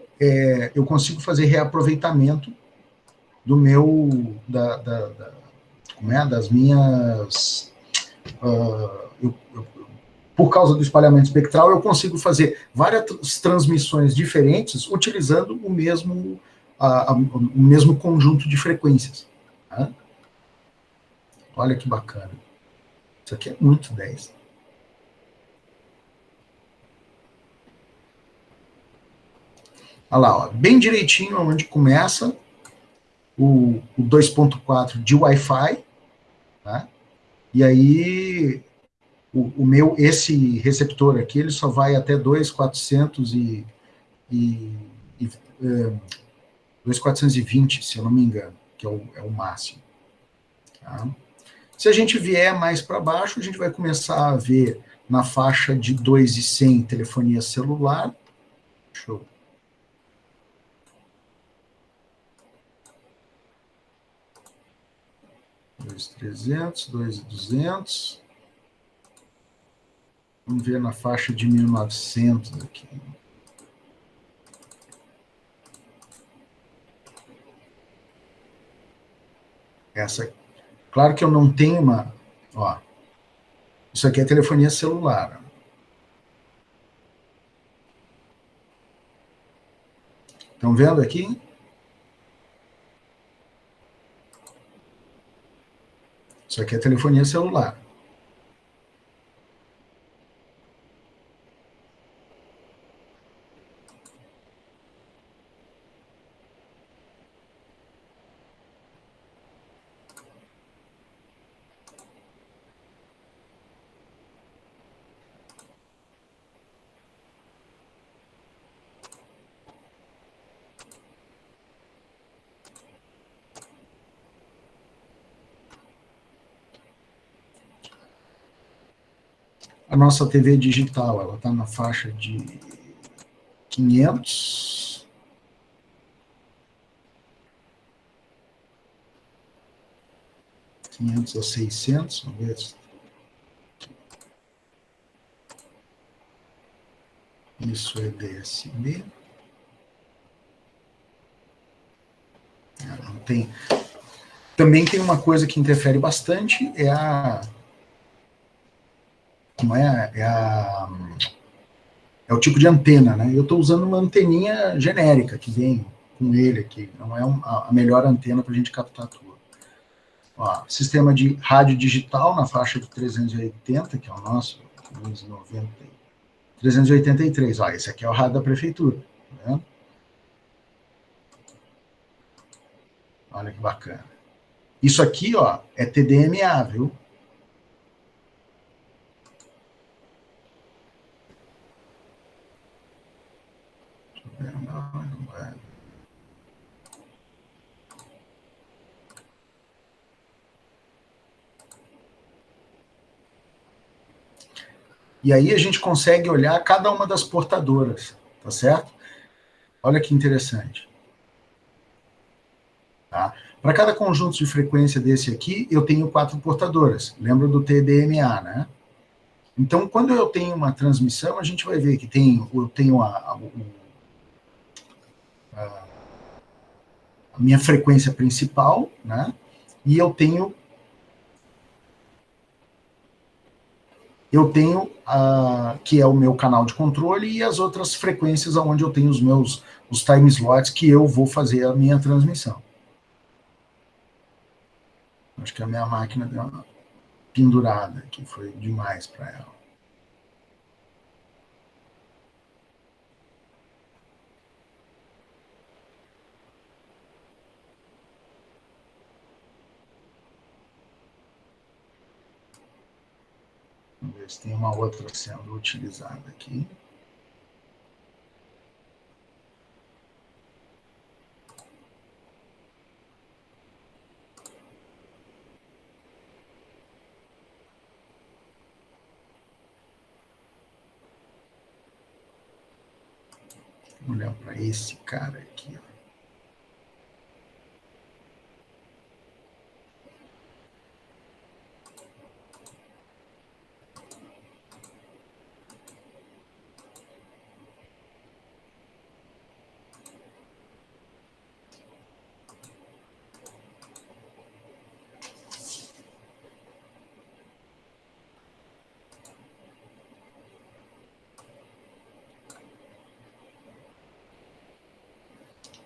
fazer reaproveitamento do meu, das minhas, por causa do espalhamento espectral, eu consigo fazer várias transmissões diferentes utilizando o mesmo o mesmo conjunto de frequências. Tá? Olha que bacana. Isso aqui é muito 10. Olha lá, ó, bem direitinho onde começa o 2.4 de Wi-Fi, tá? E aí esse receptor aqui, ele só vai até 2.400 2.420, se eu não me engano, que é o máximo. Tá? Se a gente vier mais para baixo, a gente vai começar a ver na faixa de 2.100 telefonia celular. Deixa eu 2.300, 2.200. Vamos ver na faixa de 1.900 aqui. Essa, claro que eu não tenho uma... Ó, isso aqui é telefonia celular. Estão vendo aqui? Isso aqui é telefonia celular. A nossa TV digital, ela está na faixa de 500. A 600, vamos ver. Isso é DSB. Não tem. Também tem uma coisa que interfere bastante, é o tipo de antena, né? Eu estou usando uma anteninha genérica que vem com ele aqui, não é a melhor antena para a gente captar tudo. Ó, sistema de rádio digital na faixa de 380, que é o nosso, 390, 383, ó, esse aqui é o rádio da prefeitura, tá vendo? Olha que bacana. Isso aqui, ó, é TDMA, viu? E aí a gente consegue olhar cada uma das portadoras, tá certo? Olha que interessante. Tá? Para cada conjunto de frequência desse aqui, eu tenho 4 portadoras. Lembra do TDMA, né? Então, quando eu tenho uma transmissão, a gente vai ver que eu tenho a minha frequência principal, né? E eu tenho que é o meu canal de controle, e as outras frequências onde eu tenho os time slots que eu vou fazer a minha transmissão. Acho que a minha máquina deu uma pendurada, que foi demais para ela. Vamos ver se tem uma outra sendo utilizada aqui. Vamos olhar para esse cara aqui, ó.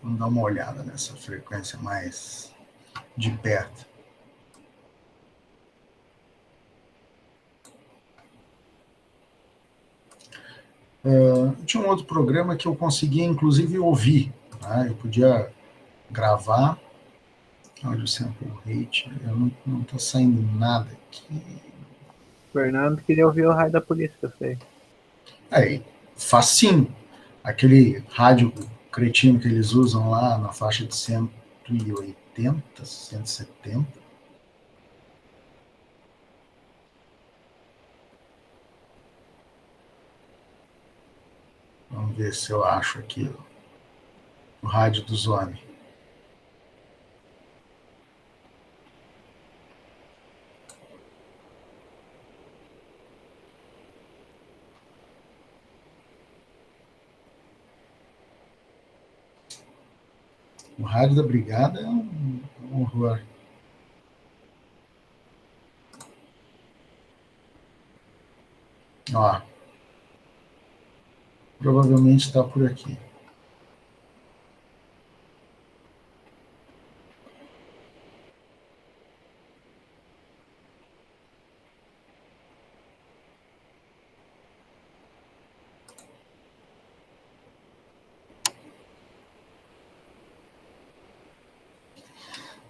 Vamos dar uma olhada nessa frequência mais de perto. Tinha um outro programa que eu conseguia, inclusive, ouvir. Tá? Eu podia gravar. Audio sample rate. Não está saindo nada aqui. Fernando queria ouvir o raio da polícia, que eu sei. Aí, facinho. Aquele rádio cretino que eles usam lá na faixa de 180, 170. Vamos ver se eu acho aqui o rádio dos homens. O rádio da brigada é um horror. Ó, provavelmente está por aqui.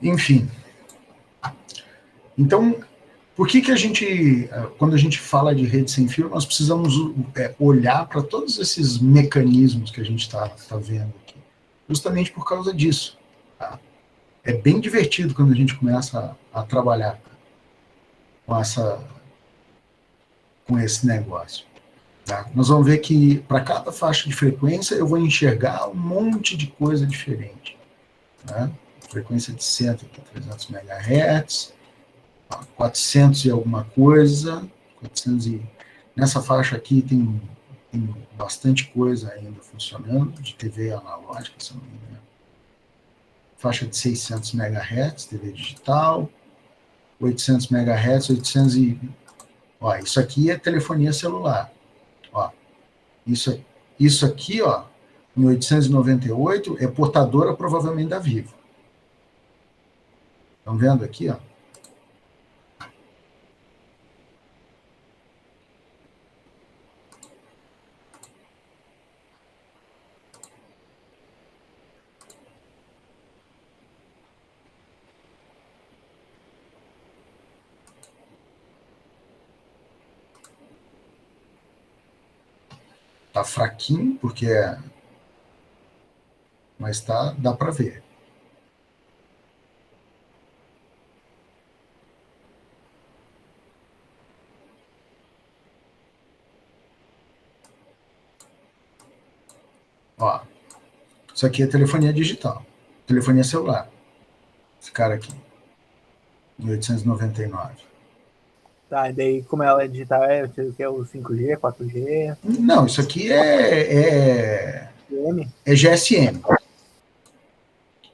Enfim. Então, por que a gente, quando a gente fala de rede sem fio, nós precisamos olhar para todos esses mecanismos que a gente está vendo aqui? Justamente por causa disso. Tá? É bem divertido quando a gente começa a trabalhar com esse negócio. Tá? Nós vamos ver que para cada faixa de frequência eu vou enxergar um monte de coisa diferente. Né? Frequência de 100 aqui, 300 MHz, 400 e alguma coisa, 400 e... Nessa faixa aqui tem bastante coisa ainda funcionando, de TV analógica, se não me engano. Faixa de 600 MHz, TV digital, 800 MHz, 800 e... Ó, isso aqui é telefonia celular. Ó, isso aqui, ó, em 898, é portadora provavelmente da Vivo. Estão vendo aqui, ó? Tá fraquinho, porque mas dá para ver. Ó, isso aqui é telefonia digital, telefonia celular. Esse cara aqui, 1899. Tá, e daí como ela é digital, o que é o 5G, 4G? Não, isso aqui é GSM.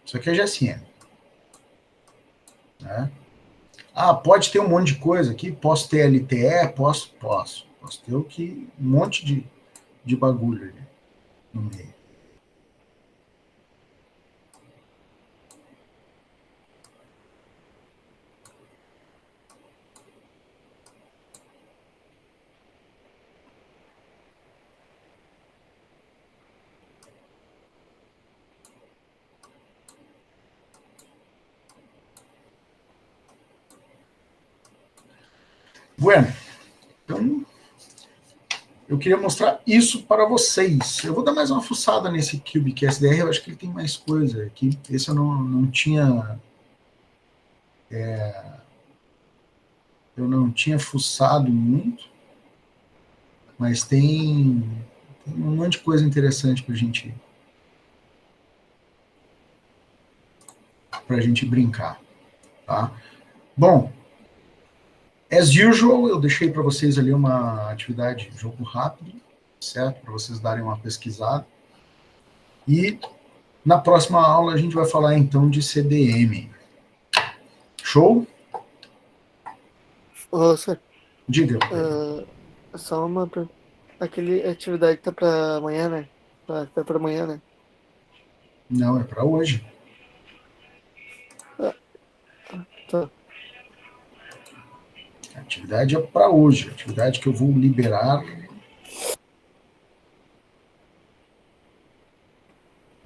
Isso aqui é GSM. Né? Ah, pode ter um monte de coisa aqui, posso ter LTE, posso ter um monte de bagulho ali no meio. Bueno, então eu queria mostrar isso para vocês. Eu vou dar mais uma fuçada nesse Cubic SDR, eu acho que ele tem mais coisa aqui. Esse eu não tinha... eu não tinha fuçado muito, mas tem um monte de coisa interessante para a gente brincar. Tá? Bom, as usual, eu deixei para vocês ali uma atividade, jogo rápido, certo? Para vocês darem uma pesquisada. E na próxima aula a gente vai falar então de CDM. Show? Ô, senhor, Diga. só uma... Aquele atividade tá pra amanhã, né? Tá pra amanhã, né? Não, é para hoje. Tá. A atividade é para hoje. A atividade que eu vou liberar.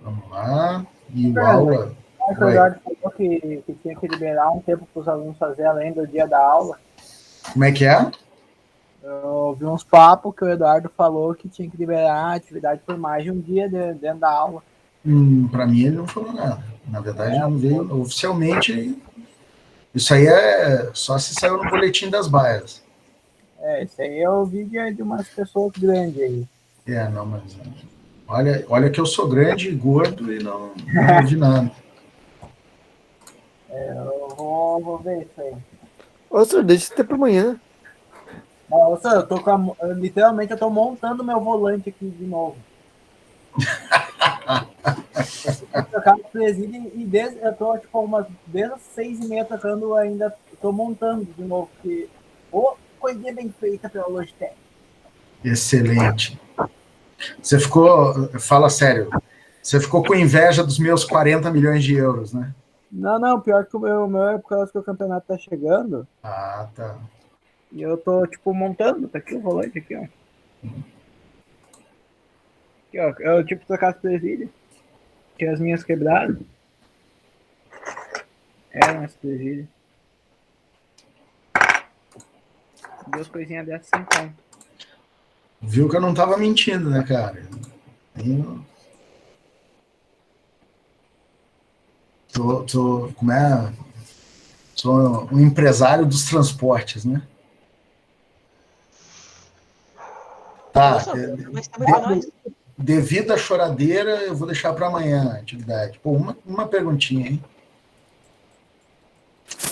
Vamos lá. E o aula. O Eduardo falou que tinha que liberar um tempo para os alunos fazer além do dia da aula. Como é que é? Eu ouvi uns papos que o Eduardo falou que tinha que liberar a atividade por mais de um dia dentro da aula. Para mim, ele não falou nada. Na verdade, não veio oficialmente. Isso aí é só se saiu no boletim das baias. Isso aí eu ouvi de umas pessoas grandes aí. Não, mas olha que eu sou grande e gordo e não ouvi nada. Eu vou ver isso aí. Ô, senhor, deixa isso até pra amanhã. Nossa, literalmente eu tô montando meu volante aqui de novo. Eu trocar o presídio e eu tô tipo desde as 6h30 tocando ainda, tô montando de novo, porque coisinha bem feita pela Logitech. Excelente. Você ficou, fala sério, você ficou com inveja dos meus 40 milhões de euros, né? Não, pior que o meu é por causa que o campeonato tá chegando. Ah, tá. E eu tô, tipo, montando, tá aqui o volante, aqui, ó. Aqui, ó, eu, tipo, trocar as presilhas. Tinha as minhas quebradas. Eram as presilhas. Duas coisinhas dessas sem conta. Viu que eu não tava mentindo, né, cara? Como é? Sou um empresário dos transportes, né? Tá. Devido à choradeira, eu vou deixar para amanhã a atividade. Pô, uma perguntinha, hein?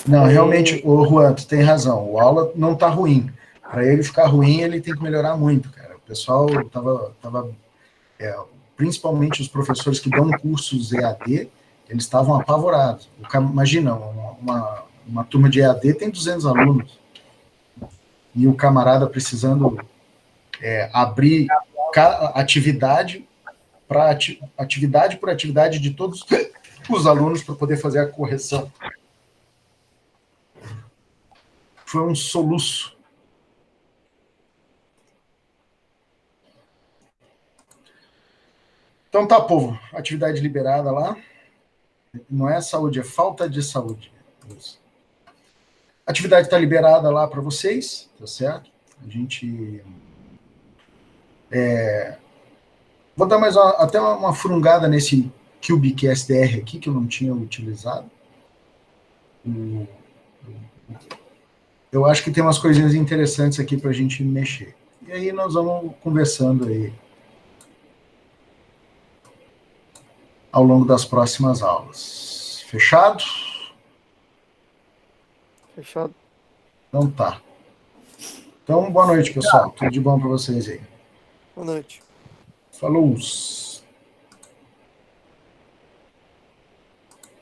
Não, realmente, o Juan, tu tem razão. O aula não tá ruim. Para ele ficar ruim, ele tem que melhorar muito, cara. O pessoal tava principalmente os professores que dão cursos EAD, eles estavam apavorados. Imagina, uma turma de EAD tem 200 alunos. E o camarada precisando abrir atividade por atividade de todos os alunos para poder fazer a correção. Foi um soluço. Então tá, povo. Atividade liberada lá. Não é saúde, é falta de saúde. Isso. A atividade está liberada lá para vocês, tá certo? A gente... Vou dar mais até uma furungada nesse Cubic SDR aqui, que eu não tinha utilizado. Eu acho que tem umas coisinhas interessantes aqui para a gente mexer. E aí nós vamos conversando aí ao longo das próximas aulas. Fechado? Fechado. Então tá. Então, boa noite, pessoal. Tudo de bom para vocês aí. Boa noite. Falou!